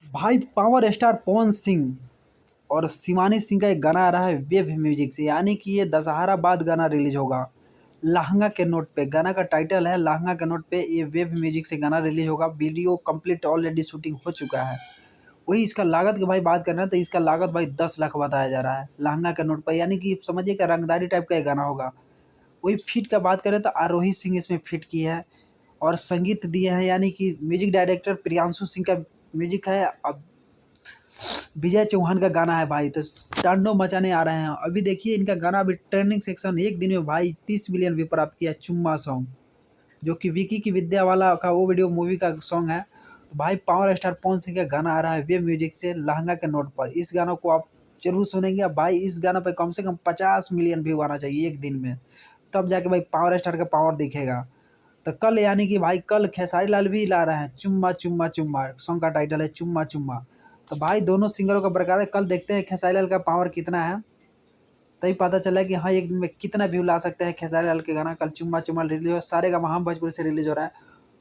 भाई power star Pawan Singh और शिवानी सिंह का एक गाना आ रहा है वेब म्यूजिक से, यानी कि ये दशहरा बाद गाना रिलीज होगा। लहंगा के नोट पे गाना का टाइटल है, लहंगा के नोट पे ये वेब म्यूजिक से गाना रिलीज होगा। वीडियो कंप्लीट ऑलरेडी शूटिंग हो चुका है। वही इसका लागत की भाई बात करना है तो इसका लागत भाई 10 लाख बताया जा रहा है लहंगा के नोट पर, यानी कि समझिए कि रंगदारी टाइप का ये गाना होगा। वही फिट का बात करें तो आरोही सिंह इसमें फिट की है और संगीत दिए हैं, यानी कि म्यूजिक डायरेक्टर प्रियांशु सिंह का म्यूजिक है। अब विजय चौहान का गाना है भाई, तो तांडव मचाने आ रहे हैं। अभी देखिए इनका गाना अभी ट्रेंडिंग सेक्शन एक दिन में भाई 30 मिलियन व्यू प्राप्त किया। चुम्मा सॉन्ग जो कि विकी की विद्या वाला का वो वीडियो मूवी का सॉन्ग है। तो भाई पावर स्टार पवन सिंह का गाना आ रहा है वेब म्यूजिक से लहंगा के नोट पर। इस गाना को आप जरूर सुनेंगे। अब भाई इस गाना पर कम से कम 50 मिलियन व्यू आना चाहिए एक दिन में, तब जाके भाई पावर स्टार का पावर दिखेगा। तो कल यानी कि भाई कल खेसारी लाल भी ला रहे हैं चुम्मा चुम्मा चुम्मा, सॉन्ग का टाइटल है चुम्मा चुम्मा। तो भाई दोनों सिंगरों का प्रकार है, कल देखते हैं खेसारी लाल का पावर कितना है, तभी पता चला कि हाँ एक दिन में कितना व्यू ला सकते हैं खेसारी लाल के गाना। कल चुम्मा चुम्मा रिलीज हो, सारे का हम भोजपुरी से रिलीज हो रहा है।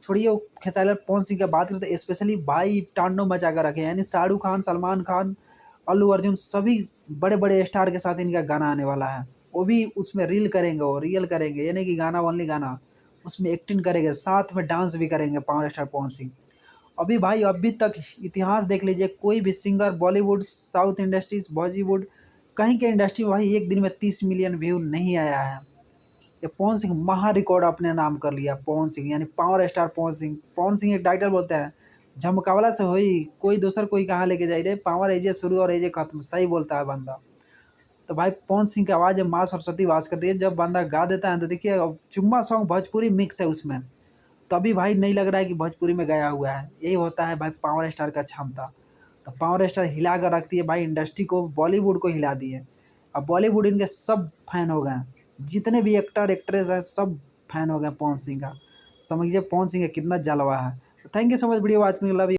छोड़िए वो खेसारी लाल पवन सिंह की बात करते हैं, स्पेशली भाई तांडव मचा कर रखे हैं, यानी शाहरुख खान, सलमान खान, अल्लू अर्जुन सभी बड़े बड़े स्टार के साथ इनका गाना आने वाला है। वो भी उसमें रील करेंगे, वो रियल करेंगे, यानी कि गाना ओनली गाना, उसमें एक्टिंग करेंगे, साथ में डांस भी करेंगे पावर स्टार पवन सिंह। अभी भाई अभी तक इतिहास देख लीजिए, कोई भी singer Bollywood, south industries, Bollywood, कहीं के इंडस्ट्री में भाई एक दिन में 30 मिलियन व्यू नहीं आया है। ये पवन सिंह महा रिकॉर्ड अपने नाम कर लिया। पवन सिंह यानी पावर स्टार पवन सिंह। पवन सिंह एक टाइटल बोलते हैं, झमकावला से हुई कोई दूसर कोई कहाँ लेके जाए रे, पावर एजे शुरू और एजे खत्म, सही बोलता है बंदा। तो भाई पवन सिंह की आवाज़ माँ सरस्वती वास करती है। जब बंदा गा देता है तो देखिए, अब चुम्मा सॉन्ग भोजपुरी मिक्स है उसमें, तभी भाई नहीं लग रहा है कि भोजपुरी में गाया हुआ है। यही होता है भाई पावर स्टार का क्षमता। तो पावर स्टार हिला कर रखती है भाई इंडस्ट्री को, बॉलीवुड को हिला दी है। अब बॉलीवुड इनके सब फैन हो गए हैं, जितने भी एक्टर एक्ट्रेस हैं सब फैन हो गए पवन सिंह का। समझिए पवन सिंह का कितना जलवा है। Thank you so much video watch करने के लिए।